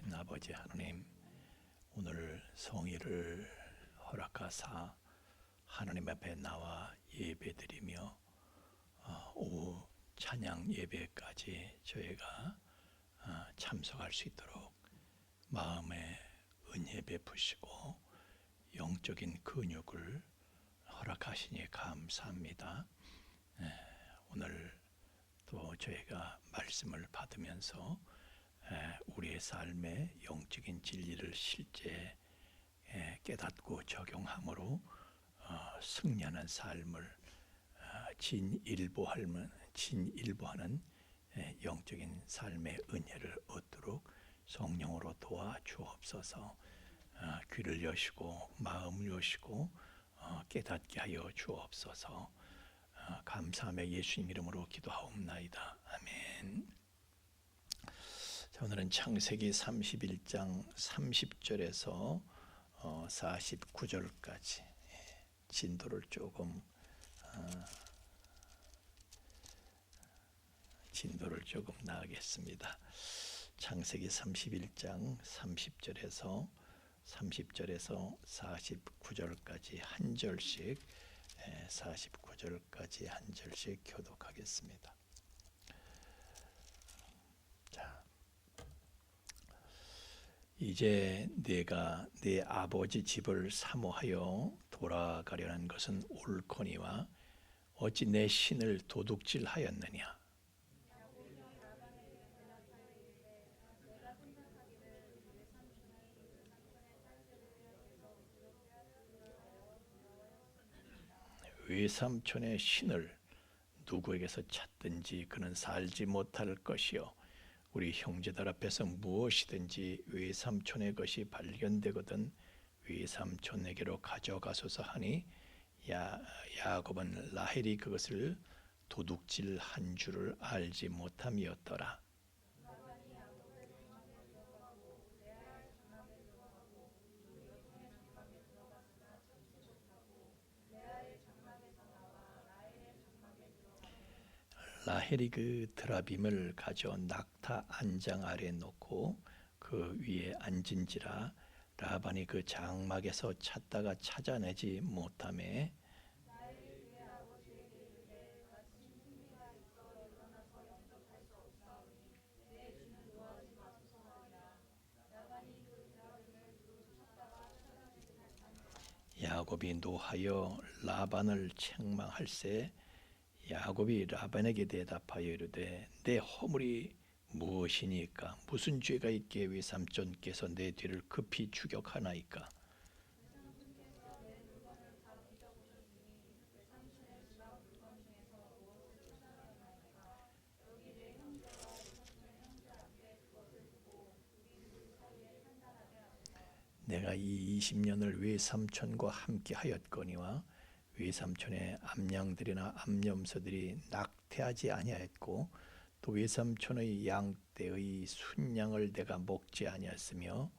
자비하신 아버지 하나님, 오늘 성의를 허락하사 하나님 앞에 나와 예배드리며 오후 찬양 예배까지 저희가 참석할 수 있도록 마음의 은혜 베푸시고 영적인 근육을 허락하시니 감사합니다. 오늘 또 저희가 말씀을 받으면서 우리의 삶의 영적인 진리를 실제 깨닫고 적용함으로 승리하는 삶을 진일보하는 영적인 삶의 은혜를 얻도록 성령으로 도와 주옵소서. 귀를 여시고 마음을 여시고 깨닫게 하여 주옵소서. 감사하며 예수님 이름으로 기도하옵나이다. 아멘. 자, 오늘은 창세기 31장 30절에서 49절까지 진도를 조금 나가겠습니다. 창세기 31장 30절에서 49절까지 한 절씩 49절까지 한 절씩 교독하겠습니다. 자, 이제 내가 내 아버지 집을 사모하여 돌아가려는 것은 옳거니와 어찌 내 신을 도둑질하였느냐. 외삼촌의 신을 누구에게서 찾든지 그는 살지 못할 것이요, 우리 형제들 앞에서 무엇이든지 외삼촌의 것이 발견되거든 외삼촌에게로 가져가소서 하니 야곱은 라헬이 그것을 도둑질한 줄을 알지 못함이었더라. 라헬이 그 드라빔을 가져 낙타 안장 아래 놓고 그 위에 앉은지라 라반이 그 장막에서 찾다가 찾아내지 못하매 야곱이 노하여 라반을 책망할세. 야곱이 라반에게 대답하여 이르되 내 허물이 무엇이니까? 무슨 죄가 있기에 외삼촌께서 내 뒤를 급히 추격하나이까? 내가 이 20년을 외삼촌과 함께 하였거니와 외삼촌의 암양들이나 암염소들이 낙태하지 아니하였고 또 외삼촌의 양떼의 순양을 내가 먹지 아니하였으며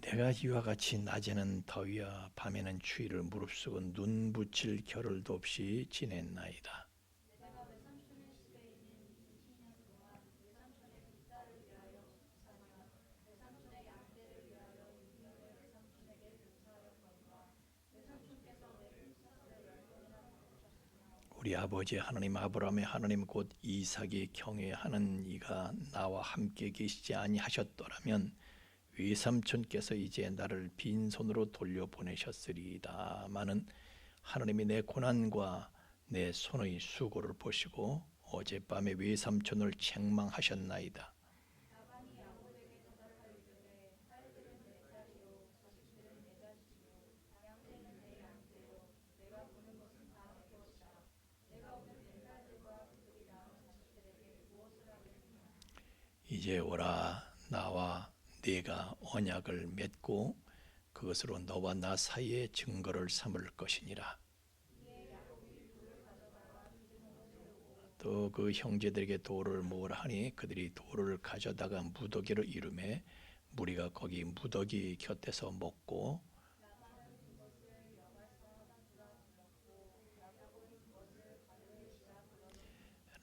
내가 이와 같이 낮에는 더위와 밤에는 추위를 무릅쓰고 눈 붙일 겨를도 없이 지냈나이다. 우리 아버지 하나님 아브라함의 하나님 곧 이삭이 경외하는 이가 나와 함께 계시지 아니하셨더라면 외삼촌께서 이제 나를 빈손으로 돌려보내셨으리이다마는 하나님이 내 고난과 내 손의 수고를 보시고 어젯밤에 외삼촌을 책망하셨나이다. 이제 오라, 나와 네가 언약을 맺고 그것으로 너와 나 사이에 증거를 삼을 것이니라. 또 그 형제들에게 돌을 모으라 하니 그들이 돌을 가져다가 무더기로 이르매 무리가 거기 무더기 곁에서 먹고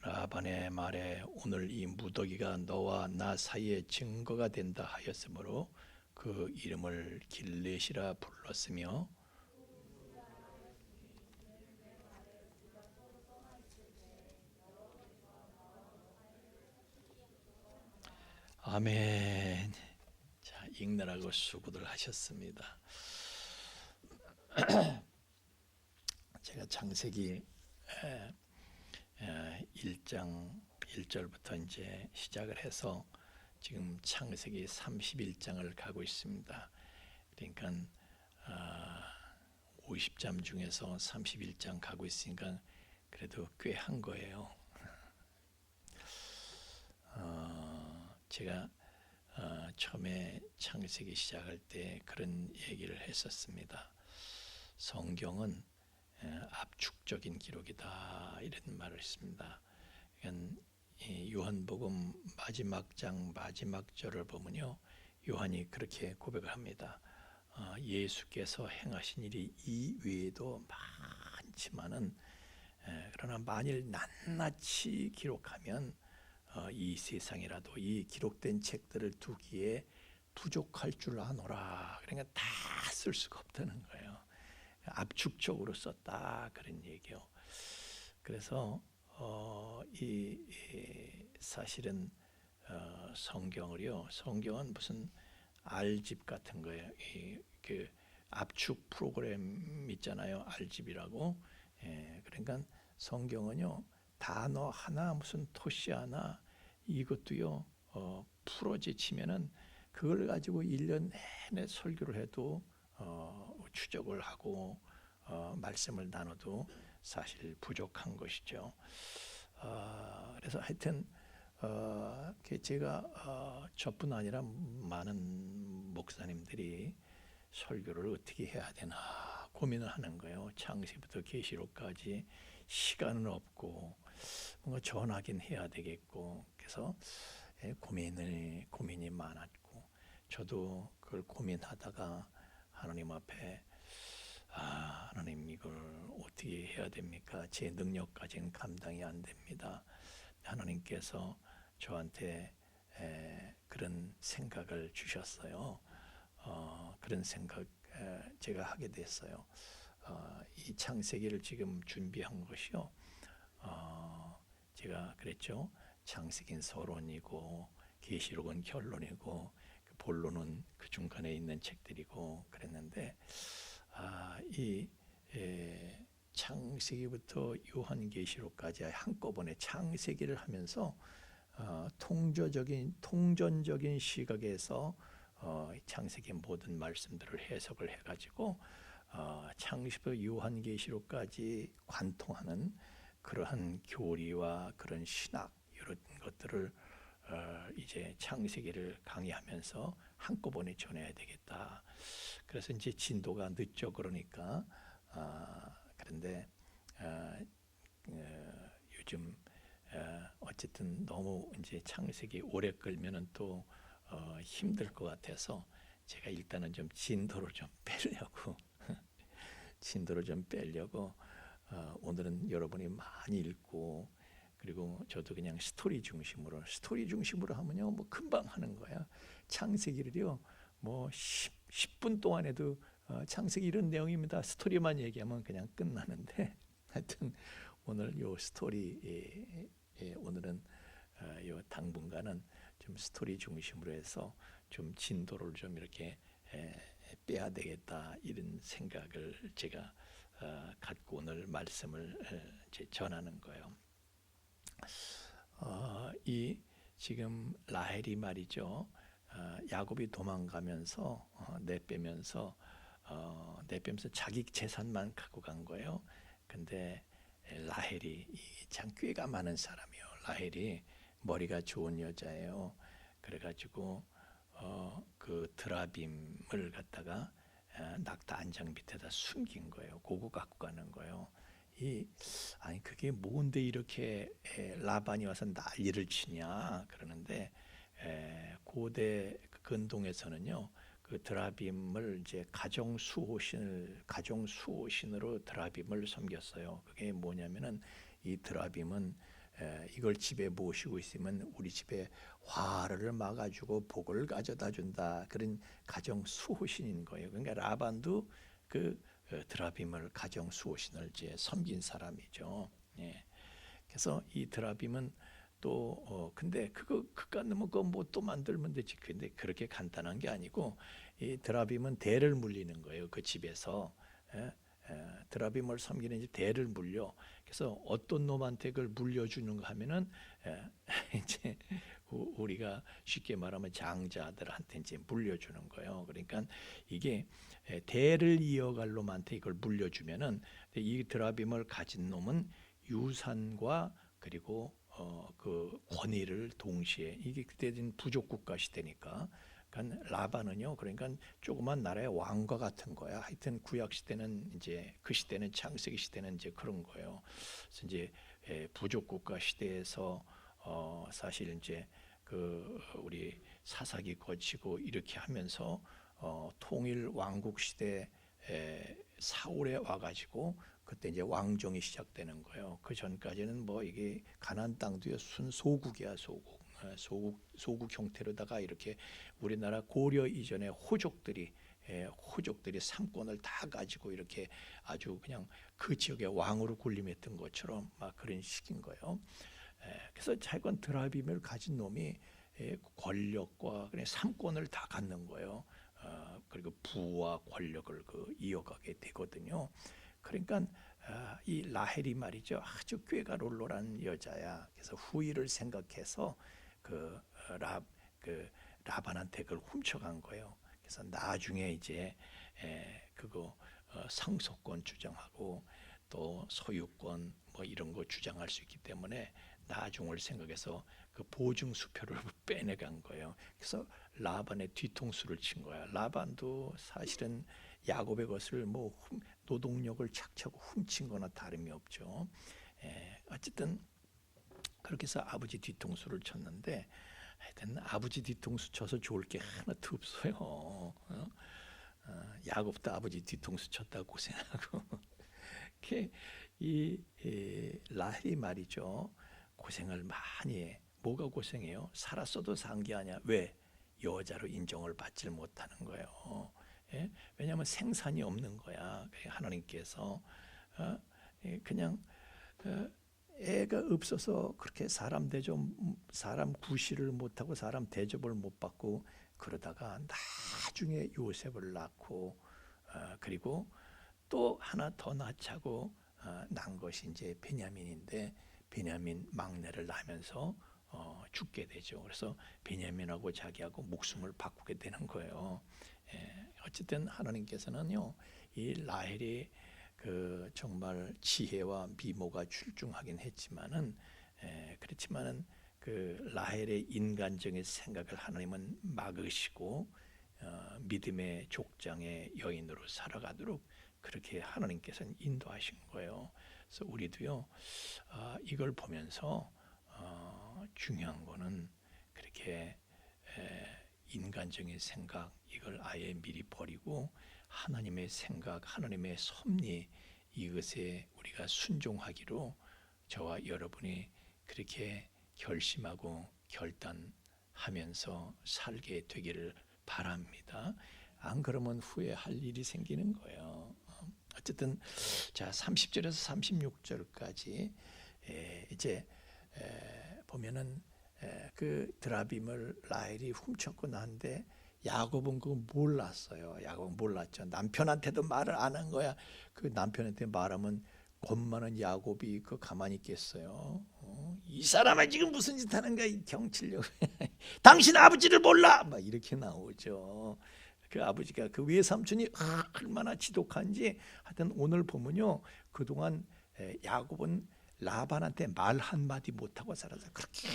라반의 말에 오늘 이 무더기가 너와 나 사이의 증거가 된다 하였으므로 그 이름을 길렛이라 불렀으며 아멘. 자, 읽느라고 수고들 하셨습니다. 제가 창세기 1장 1절부터 이제 시작을 해서 지금 창세기 31장을 가고 있습니다. 그러니까 50장 중에서 31장 가고 있으니까 그래도 꽤 한 거예요. 제가 처음에 창세기 시작할 때 그런 얘기를 했었습니다. 성경은 압축적인 기록이다 이런 말을 했습니다. 요한복음 마지막 장 마지막 절을 보면요, 요한이 그렇게 고백을 합니다. 예수께서 행하신 일이 이 외에도 많지만은 그러나 만일 낱낱이 기록하면 이 세상이라도 이 기록된 책들을 두기에 부족할 줄 아노라. 그러니까 다 쓸 수가 없다는 거예요. 압축적으로 썼다 그런 얘기요. 그래서 사실은 성경을요, 성경은 무슨 R집 같은 거예요. 그 압축 프로그램 있잖아요, R집이라고. 그러니까 성경은요, 단어 하나 무슨 토시 하나 이것도요 풀어지치면은 그걸 가지고 1년 내내 설교를 해도 추적을 하고 말씀을 나눠도 사실 부족한 것이죠. 그래서 하여튼 제가 저뿐 아니라 많은 목사님들이 설교를 어떻게 해야 되나 고민을 하는 거예요. 창세부터 계시록까지 시간은 없고 뭔가 전하긴 해야 되겠고, 그래서 고민이 많았고, 저도 그걸 고민하다가 하나님 앞에 하나님 이걸 어떻게 해야 됩니까? 제 능력까지는 감당이 안 됩니다. 하나님께서 저한테 그런 생각을 주셨어요. 그런 생각 제가 하게 됐어요. 이 창세기를 지금 준비한 것이요, 제가 그랬죠. 창세기는 서론이고 계시록은 결론이고 본론은 그 중간에 있는 책들이고 그랬는데, 이 창세기부터 요한계시록까지 한꺼번에 창세기를 하면서 통전적인 시각에서 창세기 모든 말씀들을 해석을 해가지고 창세기부터 요한계시록까지 관통하는 그러한 교리와 그런 신학 이런 것들을 이제 창세기를 강의하면서 한꺼번에 전해야 되겠다. 그래서 이제 진도가 늦죠. 그러니까 그런데 요즘 어쨌든 너무 이제 창세기 오래 끌면은 또 힘들 것 같아서 제가 일단은 좀 진도를 좀 빼려고 오늘은 여러분이 많이 읽고, 그리고 저도 그냥 스토리 중심으로 하면요 뭐 금방 하는 거야. 창세기를요 뭐 10분 동안 해도 창세기 이런 내용입니다 스토리만 얘기하면 그냥 끝나는데, 하여튼 오늘 요 스토리 오늘은 요 당분간은 좀 스토리 중심으로 해서 좀 진도를 좀 이렇게 빼야 되겠다 이런 생각을 제가 갖고 오늘 말씀을 전하는 거예요. 이 지금 라헬이 말이죠. 야곱이 도망가면서 내빼면서 자기 재산만 갖고 간 거예요. 근데 라헬이 참 꾀가 많은 사람이요. 라헬이 머리가 좋은 여자예요. 그래가지고 그 드라빔을 갖다가 낙타 안장 밑에다 숨긴 거예요. 그거 갖고 가는 거예요. 아니 그게 뭔데 이렇게 라반이 와서 난리를 치냐 그러는데, 고대 근동에서는요, 그 드라빔을 이제 가정 수호신으로 드라빔을 섬겼어요. 그게 뭐냐면은 이 드라빔은 이걸 집에 모시고 있으면 우리 집에 화를 막아주고 복을 가져다 준다, 그런 가정 수호신인 거예요. 그러니까 라반도 그 드라빔을 가정 수호신을 이제 섬긴 사람이죠. 예. 그래서 이 드라빔은 또 근데 그거 넣으면 그거 뭐 또 만들면 되지. 근데 그렇게 간단한 게 아니고 이 드라빔은 대를 물리는 거예요. 그 집에서 드라빔을 섬기는 이제 대를 물려. 그래서 어떤 놈한테 그걸 물려주는가 하면은 이제 우리가 쉽게 말하면 장자들한테 이제 물려주는 거예요. 그러니까 이게 대를 이어갈 놈한테 이걸 물려주면은 이 드라빔을 가진 놈은 유산과 그리고 그 권위를 동시에, 이게 그때는 부족 국가 시대니까, 그러니까 라반은요, 그러니까 조그만 나라의 왕과 같은 거야. 하여튼 구약 시대는 이제 그 시대는 창세기 시대는 이제 그런 거예요. 그래서 이제 부족 국가 시대에서 사실 이제 그 우리 사사기 거치고 이렇게 하면서 통일 왕국 시대 사울에 와가지고 그때 이제 왕정이 시작되는 거예요. 그 전까지는 뭐 이게 가나안 땅도요 순소국이야, 소국 형태로다가 이렇게 우리나라 고려 이전에 호족들이 삼권을 다 가지고 이렇게 아주 그냥 그 지역의 왕으로 군림했던 것처럼 막 그런 식인 거예요. 그래서 자기가 드라빔을 가진 놈이 권력과 그냥 삼권을 다 갖는 거예요. 그리고 부와 권력을 이어가게 되거든요. 그러니까 이 라헬이 말이죠, 아주 꾀가롤로란 여자야. 그래서 후일을 생각해서 라반한테 그걸 훔쳐간 거예요. 그래서 나중에 이제 그거 상속권 주장하고 또 소유권 뭐 이런 거 주장할 수 있기 때문에 나중을 생각해서 그 보증 수표를 빼내간 거예요. 그래서 라반의 뒤통수를 친 거야. 라반도 사실은 야곱의 것을 뭐 노동력을 착취하고 훔친 거나 다름이 없죠. 어쨌든 그렇게 해서 아버지 뒤통수를 쳤는데, 하여튼 아버지 뒤통수 쳐서 좋을 게 하나도 없어요. 야곱도 아버지 뒤통수 쳤다고 고생하고 이 라헬이 말이죠, 고생을 많이 해. 뭐가 고생해요? 살았어도 산 게 아니야. 왜? 여자로 인정을 받질 못하는 거예요. 왜냐하면 생산이 없는 거야. 하나님께서 그냥 애가 없어서 그렇게 사람 구실을 못하고 사람 대접을 못 받고 그러다가 나중에 요셉을 낳고 그리고 또 하나 더 낳자고 난 것이 이제 베냐민인데, 베냐민 막내를 낳으면서 죽게 되죠. 그래서 베냐민하고 자기하고 목숨을 바꾸게 되는 거예요. 어쨌든 하나님께서는요, 이 라헬이 정말 지혜와 미모가 출중하긴 했지만은 그렇지만은 그 라헬의 인간적인 생각을 하나님은 막으시고 믿음의 족장의 여인으로 살아가도록 그렇게 하나님께서는 인도하신 거예요. 그래서 우리도요, 이걸 보면서 중요한 거는 그렇게 인간적인 생각 이걸 아예 미리 버리고 하나님의 생각, 하나님의 섭리, 이것에 우리가 순종하기로 저와 여러분이 그렇게 결심하고 결단하면서 살게 되기를 바랍니다. 안 그러면 후회할 일이 생기는 거예요. 어쨌든 자, 30절에서 36절까지 이제 보면은 그 드라빔을 라헬이 훔쳤고 난데 야곱은 그거 몰랐어요. 야곱은 몰랐죠. 남편한테도 말을 안 한 거야. 그 남편한테 말하면 겁많은 야곱이 그 가만히 있겠어요. 이 사람은 지금 무슨 짓 하는가, 이 경칠력. 당신 아버지를 몰라, 막 이렇게 나오죠. 그 아버지가 그 외삼촌이 얼마나 지독한지. 하여튼 오늘 보면요, 그동안 야곱은 라반한테 말 한마디 못하고 살았어. 그렇게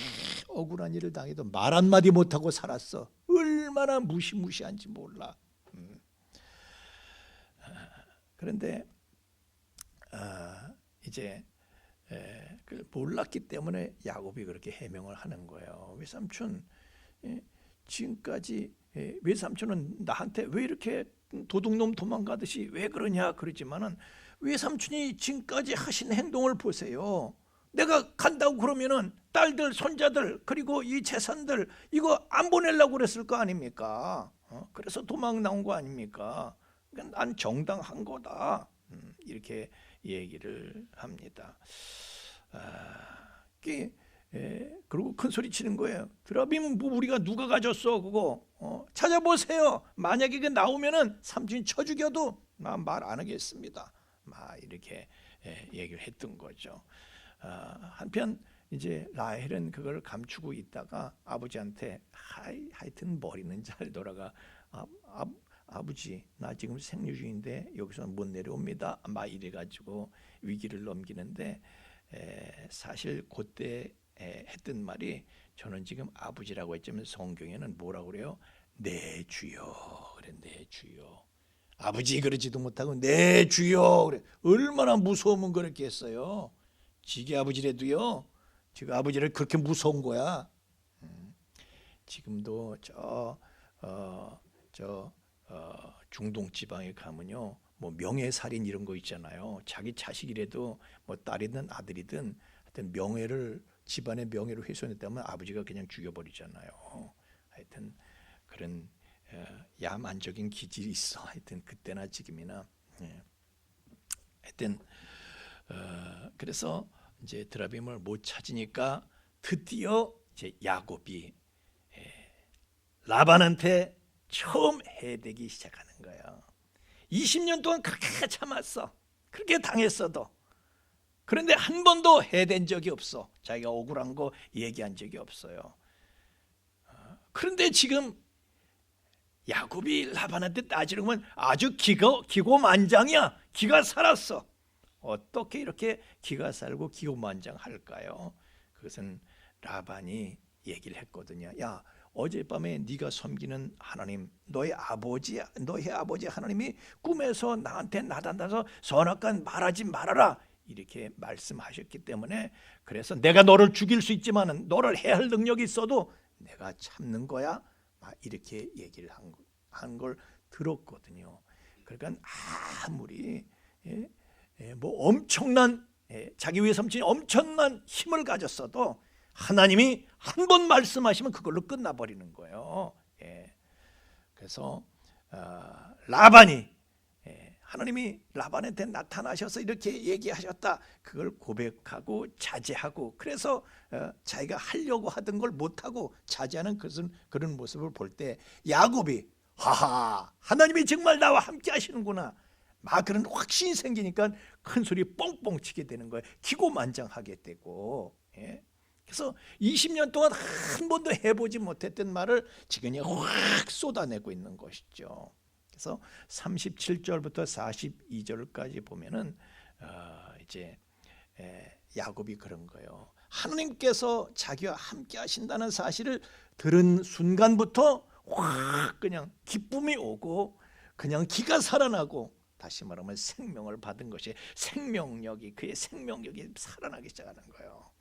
억울한 일을 당해도 말 한마디 못하고 살았어. 얼마나 무시무시한지 몰라. 그런데 이제 몰랐기 때문에 야곱이 그렇게 해명을 하는 거예요. 외삼촌, 지금까지 외삼촌은 나한테 왜 이렇게 도둑놈 도망가듯이 왜 그러냐 그러지만은 외삼촌이 지금까지 하신 행동을 보세요. 내가 간다고 그러면은 딸들, 손자들, 그리고 이 재산들 이거 안 보내려고 그랬을 거 아닙니까? 그래서 도망 나온 거 아닙니까? 그러니까 난 정당한 거다. 이렇게 얘기를 합니다. 그리고 큰 소리 치는 거예요. 드라빔 뭐 우리가 누가 가졌어 그거 찾아보세요. 만약에 그 나오면은 삼촌이 쳐 죽여도 난 말 안 하겠습니다. 막 이렇게 얘기를 했던 거죠. 한편 이제 라헬은 그걸 감추고 있다가 아버지한테 하여튼 머리는 잘 돌아가. 아버지 나 지금 생리 중인데 여기서 못 내려옵니다. 막 이래가지고 위기를 넘기는데 사실 그때 했던 말이 저는 지금 아버지라고 했지만 성경에는 뭐라고 그래요? 내 주여 그래. 내 주여. 아버지 그러지도 못하고 내 주여 그래. 얼마나 무서우면 그렇게 했어요. 지게 아버지라도요. 지금 아버지를 그렇게 무서운 거야. 지금도 중동 지방에 가면요, 뭐 명예살인 이런 거 있잖아요. 자기 자식이라도 뭐 딸이든 아들이든 하여튼 명예를 집안의 명예를 훼손했다면 아버지가 그냥 죽여버리잖아요. 하여튼 그런 야만적인 기질이 있어. 하여튼 그때나 지금이나. 하여튼 그래서 이제 드라빔을 못 찾으니까 드디어 이제 야곱이 라반한테 처음 해대기 시작하는 거예요. 20년 동안 그렇게 참았어. 그렇게 당했어도. 그런데 한 번도 해댄 적이 없어. 자기가 억울한 거 얘기한 적이 없어요. 그런데 지금 야곱이 라반한테 따지려면 아주 기고만장이야. 기가 살았어. 어떻게 이렇게 기가 살고 기고만장할까요? 그것은 라반이 얘기를 했거든요. 야, 어젯밤에 네가 섬기는 하나님, 너의 아버지 하나님이 꿈에서 나한테 나타나서 선악간 말하지 말아라 이렇게 말씀하셨기 때문에 그래서 내가 너를 죽일 수 있지만은 너를 해할 능력이 있어도 내가 참는 거야. 이렇게 얘기를 한 걸 들었거든요. 그러니까 아무리 뭐 엄청난 자기 외삼촌이 엄청난 힘을 가졌어도 하나님이 한 번 말씀하시면 그걸로 끝나버리는 거예요. 그래서 라반이 하나님이 라반한테 나타나셔서 이렇게 얘기하셨다. 그걸 고백하고 자제하고 그래서 자기가 하려고 하던 걸 못하고 자제하는 그런 모습을 볼 때 야곱이 하하 하나님이 정말 나와 함께 하시는구나. 막 그런 확신이 생기니까 큰 소리 뻥뻥 치게 되는 거예요. 기고만장하게 되고. 그래서 20년 동안 한 번도 해보지 못했던 말을 지금 확 쏟아내고 있는 것이죠. 그래서 37절부터 42절까지 보면은 이제 야곱이 그런 거예요. 하나님께서 자기와 함께 하신다는 사실을 들은 순간부터 확 그냥 기쁨이 오고 그냥 기가 살아나고 다시 말하면 생명을 받은 것이 그의 생명력이 살아나기 시작하는 거예요.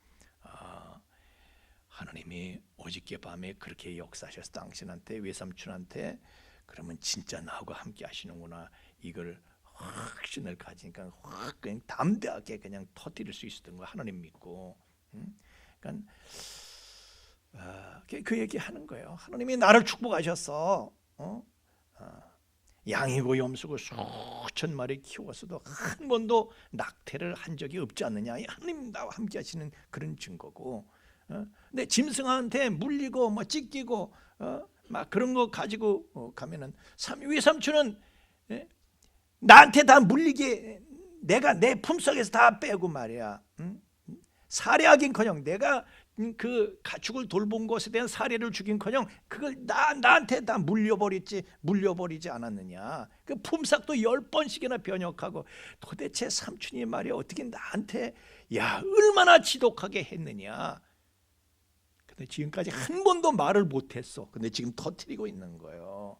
하나님이 어저께 밤에 그렇게 역사하셔서 당신한테 외삼촌한테 그러면 진짜 나하고 함께 하시는구나. 이걸 확신을 가지니까 확 그냥 담대하게 그냥 터뜨릴 수 있었던 거야. 하나님 믿고. 그러니까 그 얘기하는 거예요. 하나님이 나를 축복하셨어. 양이고 염소고 수천 마리 키웠어도 한 번도 낙태를 한 적이 없지 않느냐. 하나님 나와 함께 하시는 그런 증거고. 근데 짐승한테 물리고 뭐 찢기고 막 그런 거 가지고 가면은 외삼촌은 나한테 다 물리게 내가 내 품속에서 다 빼고 말이야. 살해하긴커녕 내가 그 가축을 돌본 것에 대한 살해를 주긴커녕 그걸 나한테 다 물려버리지 않았느냐. 그 품삯도 10번씩이나 변역하고 도대체 삼촌이 말이야 어떻게 나한테 야 얼마나 지독하게 했느냐. 근데 지금까지 한 번도 말을 못했어. 근데 지금 터뜨리고 있는 거예요.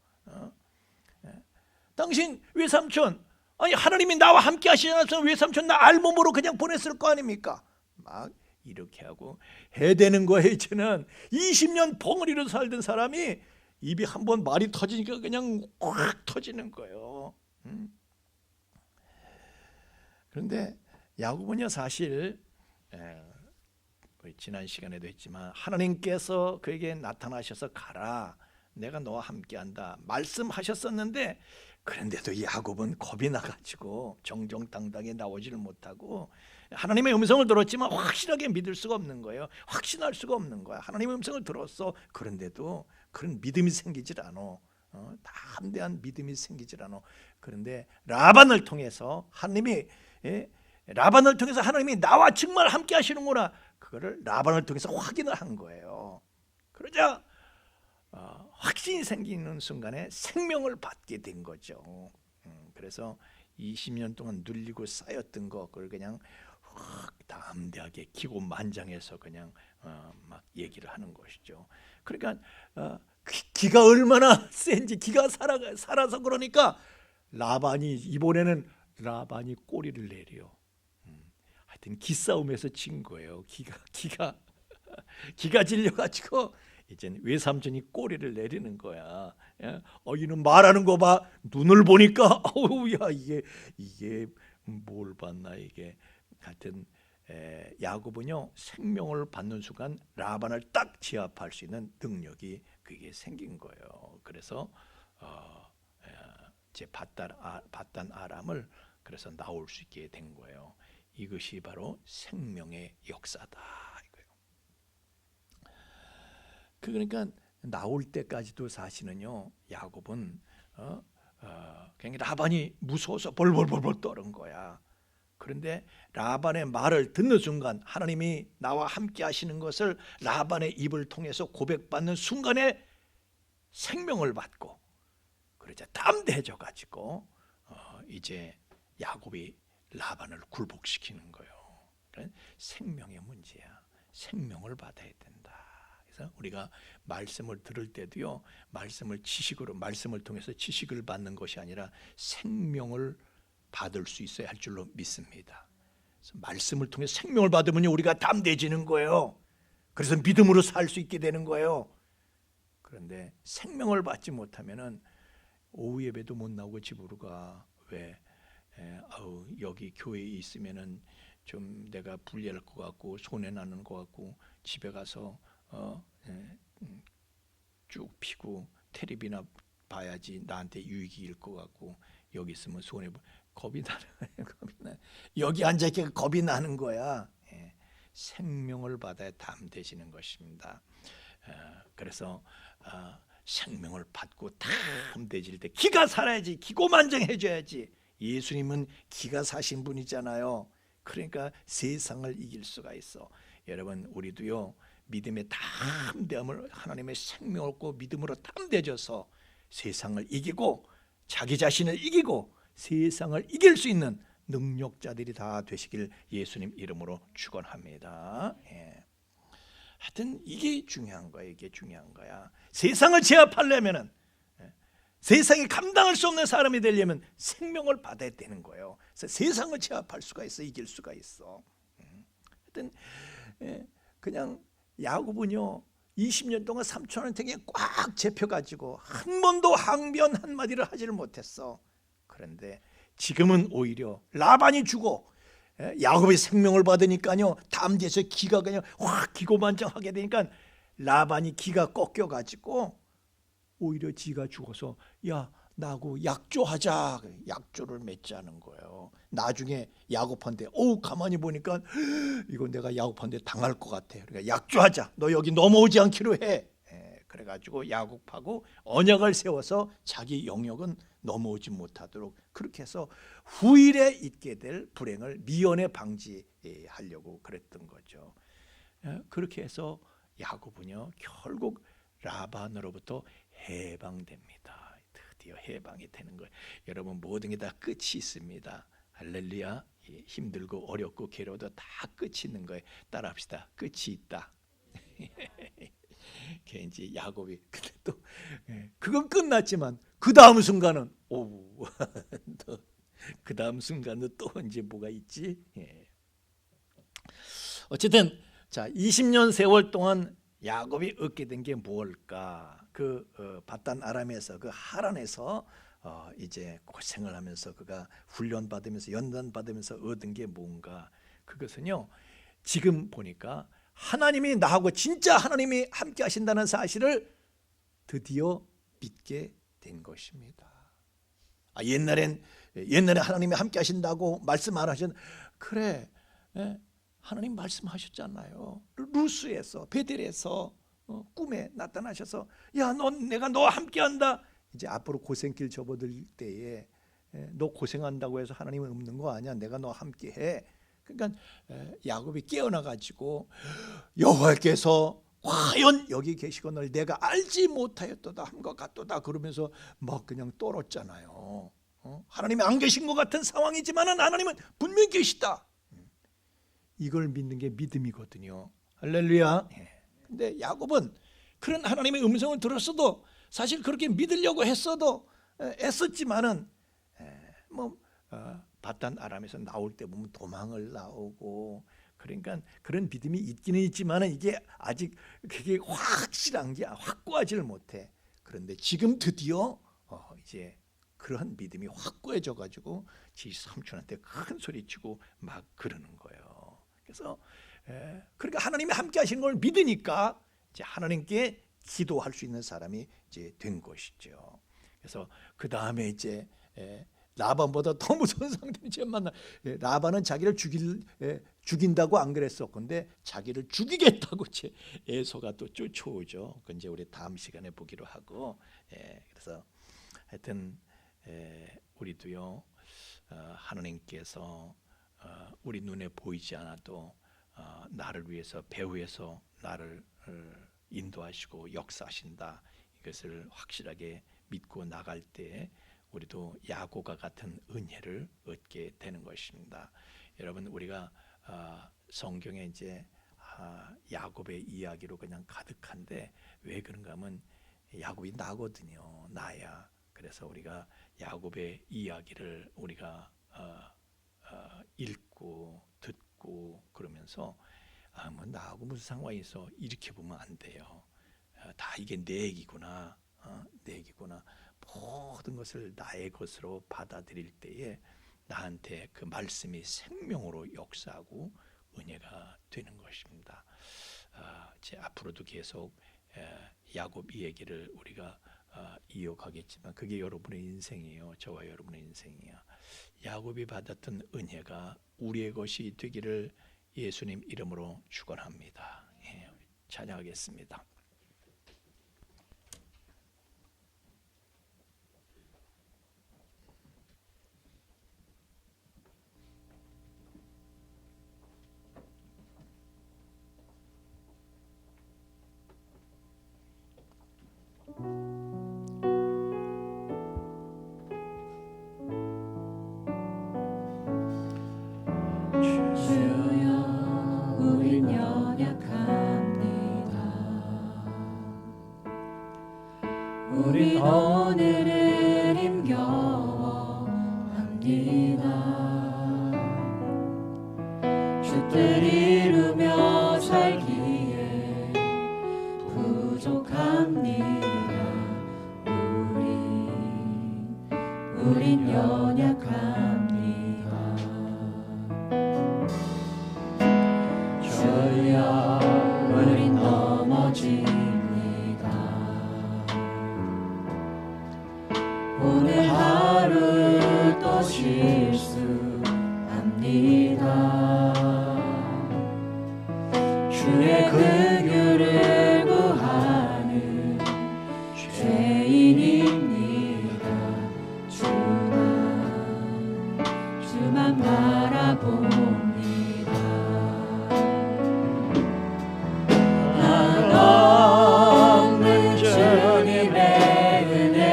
당신 외삼촌 아니 하나님이 나와 함께 하시지 않았으면 외삼촌 나 알몸으로 그냥 보냈을 거 아닙니까? 막 이렇게 하고 해대는 거예요. 이제는 20년 벙어리로 살던 사람이 입이 한번 말이 터지니까 그냥 확 터지는 거예요. 그런데 야곱은요 사실 지난 시간에도 했지만 하나님께서 그에게 나타나셔서 가라, 내가 너와 함께한다 말씀하셨었는데, 그런데도 야곱은 겁이 나가지고 정정당당히 나오지를 못하고 하나님의 음성을 들었지만 확실하게 믿을 수가 없는 거예요. 확신할 수가 없는 거야. 하나님의 음성을 들었어. 그런데도 그런 믿음이 생기질 않아. 담대한 믿음이 생기질 않아. 그런데 라반을 통해서 하나님이 나와 정말 함께 하시는구나, 그거를 라반을 통해서 확인을 한 거예요. 그러자 확신이 생기는 순간에 생명을 받게 된 거죠. 그래서 20년 동안 눌리고 쌓였던 거, 그걸 그냥 확 담대하게 기고만장해서 그냥 막 얘기를 하는 것이죠. 그러니까 기가 얼마나 센지, 기가 살아서 그러니까 이번에는 라반이 꼬리를 내려. 하여튼 기싸움에서 진 거예요. 기가 질려가지고 이젠 외삼촌이 꼬리를 내리는 거야. 이는 말하는 거 봐. 눈을 보니까 어우야, 이게 뭘 봤나 이게. 하여튼 야곱은요 생명을 받는 순간 라반을 딱 제압할 수 있는 능력이 그게 생긴 거예요. 그래서 이제 바단 아람을 그래서 나올 수 있게 된 거예요. 이것이 바로 생명의 역사다 이거예요. 그러니까 나올 때까지도 사실은요 야곱은 그냥 라반이 무서워서 벌벌벌벌 떠는 거야. 그런데 라반의 말을 듣는 순간, 하나님이 나와 함께 하시는 것을 라반의 입을 통해서 고백받는 순간에 생명을 받고, 그러자 담대해져 가지고 이제 야곱이 라반을 굴복시키는 거예요. 생명의 문제야. 생명을 받아야 된다. 그래서 우리가 말씀을 들을 때도요, 말씀을 통해서 지식을 받는 것이 아니라 생명을 받을 수 있어야 할 줄로 믿습니다. 그래서 말씀을 통해 생명을 받으면 우리가 담대해지는 거예요. 그래서 믿음으로 살 수 있게 되는 거예요. 그런데 생명을 받지 못하면은 오후 예배도 못 나오고 집으로 가. 왜? 여기 교회에 있으면은 좀 내가 불리할 것 같고 손해 나는 것 같고, 집에 가서 쭉 피고 텔레비나 봐야지 나한테 유익일 것 같고, 여기 있으면 손해, 겁이 나는 여기 앉아 있기가 겁이 나는 거야. 생명을 받아야 담대해지는 것입니다. 그래서 생명을 받고 담대해질 때 기가 살아야지. 기고만장해져야지. 예수님은 기가 사신 분이잖아요. 그러니까 세상을 이길 수가 있어. 여러분, 우리도요 믿음의 담대함을, 하나님의 생명을 얻고 믿음으로 담대해져서 세상을 이기고 자기 자신을 이기고 세상을 이길 수 있는 능력자들이 다 되시길 예수님 이름으로 축원합니다. 하여튼 이게 중요한 거야. 이게 중요한 거야. 세상을 제압하려면은, 세상이 감당할 수 없는 사람이 되려면 생명을 받아야 되는 거예요. 그래서 세상을 제압할 수가 있어. 이길 수가 있어. 하여튼 그냥 야곱은요 20년 동안 삼촌한테 꽉 잡혀가지고 한 번도 항변 한마디를 하지를 못했어. 그런데 지금은 오히려 라반이 죽어 야곱이 생명을 받으니까요 담대해서 기가 그냥 확 기고만장하게 되니까 라반이 기가 꺾여가지고 오히려 지가 죽어서 야 나하고 약조하자, 약조를 맺자는 거예요. 나중에 야곱한테 가만히 보니까 이건 내가 야곱한테 당할 것 같아. 그러니까 약조하자, 너 여기 넘어오지 않기로 해. 그래가지고 야곱하고 언약을 세워서 자기 영역은 넘어오지 못하도록 그렇게 해서 후일에 있게 될 불행을 미연에 방지하려고 그랬던 거죠. 그렇게 해서 야곱은요 결국 라반으로부터 해방됩니다. 드디어 해방이 되는 거예요. 여러분, 모든 게 다 끝이 있습니다. 할렐루야. 힘들고 어렵고 괴로워도 다 끝이 있는 거예요. 따라합시다. 끝이 있다. 이제 야곱이 근데 또 그건 끝났지만 그 다음 순간은 그 다음 순간은 또 이제 뭐가 있지? 어쨌든 자 20년 세월 동안 야곱이 얻게 된 게 무엇일까? 그 바단 아람에서 그 하란에서 이제 고생을 하면서 그가 훈련 받으면서 연단 받으면서 얻은 게 뭔가? 그것은요, 지금 보니까 하나님이 나하고 진짜 하나님이 함께 하신다는 사실을 드디어 믿게 된 것입니다. 옛날에 하나님이 함께 하신다고 말씀 안 하셨. 그래, 하나님 말씀하셨잖아요. 루스에서, 베델에서 꿈에 나타나셔서, 야, 내가 너와 함께한다. 이제 앞으로 고생길 접어들 때에 너 고생한다고 해서 하나님은 없는 거 아니야. 내가 너와 함께해. 그러니까 야곱이 깨어나 가지고 여호와께서 과연 여기 계시거늘 내가 알지 못하였도다 함과 같도다 그러면서 막 그냥 떨었잖아요. 하나님이 안 계신 것 같은 상황이지만은 하나님은 분명히 계시다. 이걸 믿는 게 믿음이거든요. 할렐루야. 근데 야곱은 그런 하나님의 음성을 들었어도 사실 그렇게 믿으려고 했어도 애썼지만은 바단 아람에서 나올 때 보면 도망을 나오고, 그러니까 그런 믿음이 있기는 있지만은 이게 아직 그게 확실한 게 확고하지를 못해. 그런데 지금 드디어 이제 그러한 믿음이 확고해져 가지고 지 삼촌한테 큰 소리치고 막 그러는 거예요. 그래서 그러니까 하나님이 함께 하시는 걸 믿으니까 이제 하나님께 기도할 수 있는 사람이 이제 된 것이죠. 그래서 그 다음에 이제 라반보다 더 무서운 상대를 이제 만나. 라반은 자기를 죽인다고 안 그랬어. 근데 자기를 죽이겠다고 이제 에서가 또 쫓아오죠. 그 이제 우리 다음 시간에 보기로 하고. 그래서 하여튼 우리도요, 하나님께서 우리 눈에 보이지 않아도 나를 위해서 배후에서 나를 인도하시고 역사하신다. 이것을 확실하게 믿고 나갈 때 우리도 야곱과 같은 은혜를 얻게 되는 것입니다. 여러분, 우리가 성경에 이제 야곱의 이야기로 그냥 가득한데 왜 그런가 하면 야곱이 나거든요. 나야. 그래서 우리가 야곱의 이야기를 우리가 읽고 듣고 그러면서 뭐 나하고 무슨 상관이 있어 이렇게 보면 안 돼요. 다 이게 내 얘기구나. 내 얘기구나. 모든 것을 나의 것으로 받아들일 때에 나한테 그 말씀이 생명으로 역사하고 은혜가 되는 것입니다. 제 앞으로도 계속 야곱 이 얘기를 우리가 이어가겠지만 그게 여러분의 인생이에요. 저와 여러분의 인생이에요. 야곱이 받았던 은혜가 우리의 것이 되기를 예수님 이름으로 축원합니다. 찬양하겠습니다. 주여 우린 연약합니다. 우린 오늘을 힘겨워합니다. 주 뜻 이루며 살기에 부족합니다. 우린 연약합니다. 주여 우린 넘어집니다. 오늘 하루 또 실수합니다. 주의 긍휼을 구하는 죄인입니다. 주만 바라봅니다. 없는 주님의 은혜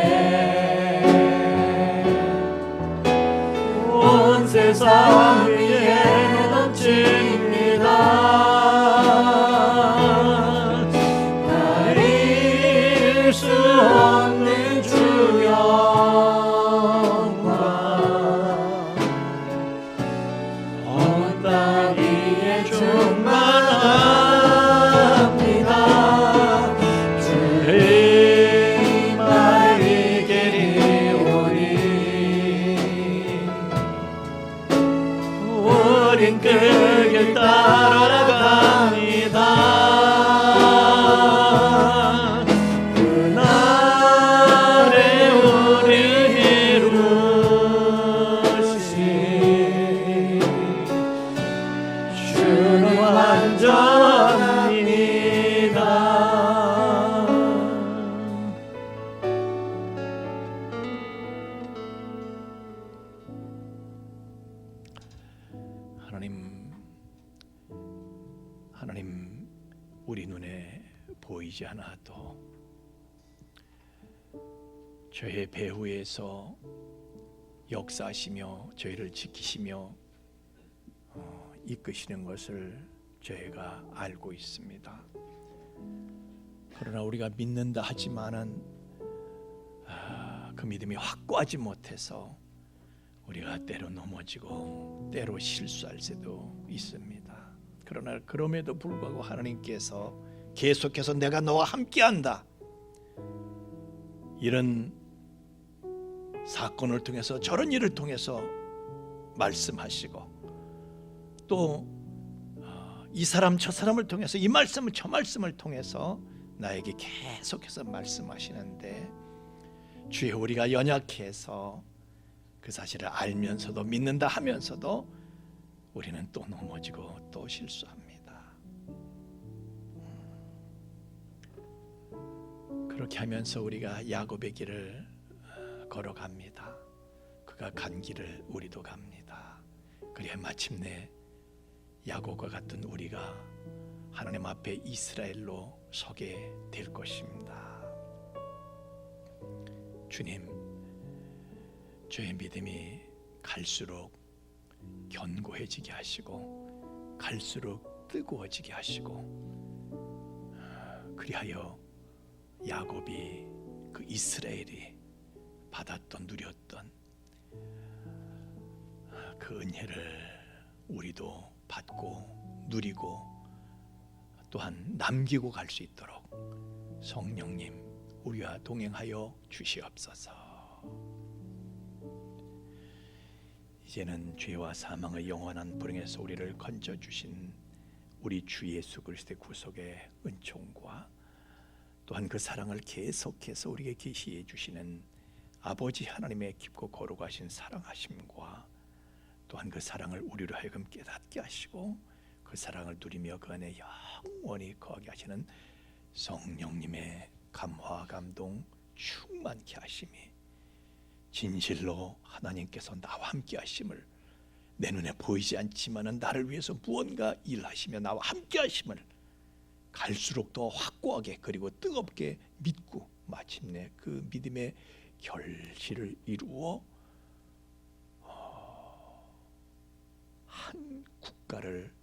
온 세상 위에 넘칩니다. 가릴 수 없는 주 영광 온 땅 위에 충만합니다. 완전합니다. 하나님, 우리 눈에 보이지 않아도 저의 배후에서 역사하시며 저희를 지키시며 이끄시는 것을 저희가 알고 있습니다. 그러나 우리가 믿는다 하지만은 그 믿음이 확고하지 못해서 우리가 때로 넘어지고 때로 실수할 때도 있습니다. 그러나 그럼에도 불구하고 하나님께서 계속해서 내가 너와 함께한다, 이런 사건을 통해서, 저런 일을 통해서 말씀하시고, 또 이 사람 저 사람을 통해서, 이 말씀을 저 말씀을 통해서 나에게 계속해서 말씀하시는데, 주여, 우리가 연약해서 그 사실을 알면서도 믿는다 하면서도 우리는 또 넘어지고 또 실수합니다. 그렇게 하면서 우리가 야곱의 길을 걸어갑니다. 그가 간 길을 우리도 갑니다. 그래야 마침내 야곱과 같은 우리가 하나님 앞에 이스라엘로 서게 될 것입니다. 주님, 저의 믿음이 갈수록 견고해지게 하시고 갈수록 뜨거워지게 하시고, 그리하여 야곱이, 그 이스라엘이 받았던, 누렸던 그 은혜를 우리도 받고 누리고 또한 남기고 갈 수 있도록 성령님, 우리와 동행하여 주시옵소서. 이제는 죄와 사망의 영원한 불행에서 우리를 건져주신 우리 주 예수 그리스도의 구속의 은총과 또한 그 사랑을 계속해서 우리에게 계시해 주시는 아버지 하나님의 깊고 거룩하신 사랑하심과 또한 그 사랑을 우리로 하여금 깨닫게 하시고 그 사랑을 누리며 그 안에 영원히 거하게 하시는 성령님의 감화 감동 충만케 하심이, 진실로 하나님께서 나와 함께 하심을, 내 눈에 보이지 않지만은 나를 위해서 무언가 일하시며 나와 함께 하심을 갈수록 더 확고하게 그리고 뜨겁게 믿고 마침내 그 믿음의 결실을 이루어 한 국가를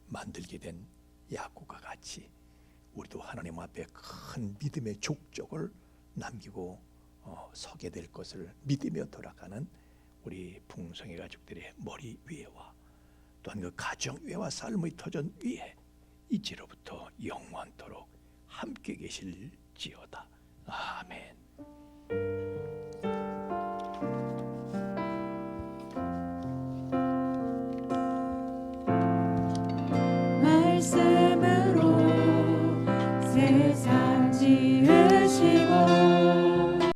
만들게 된 야곱과 같이 우리도 하나님 앞에 큰 믿음의 족적을 남기고 서게 될 것을 믿으며 돌아가는 우리 풍성의 가족들의 머리 위에와 또한 그 가정 위에와 삶의 터전 위에 이제로부터 영원토록 함께 계실지어다. 아멘.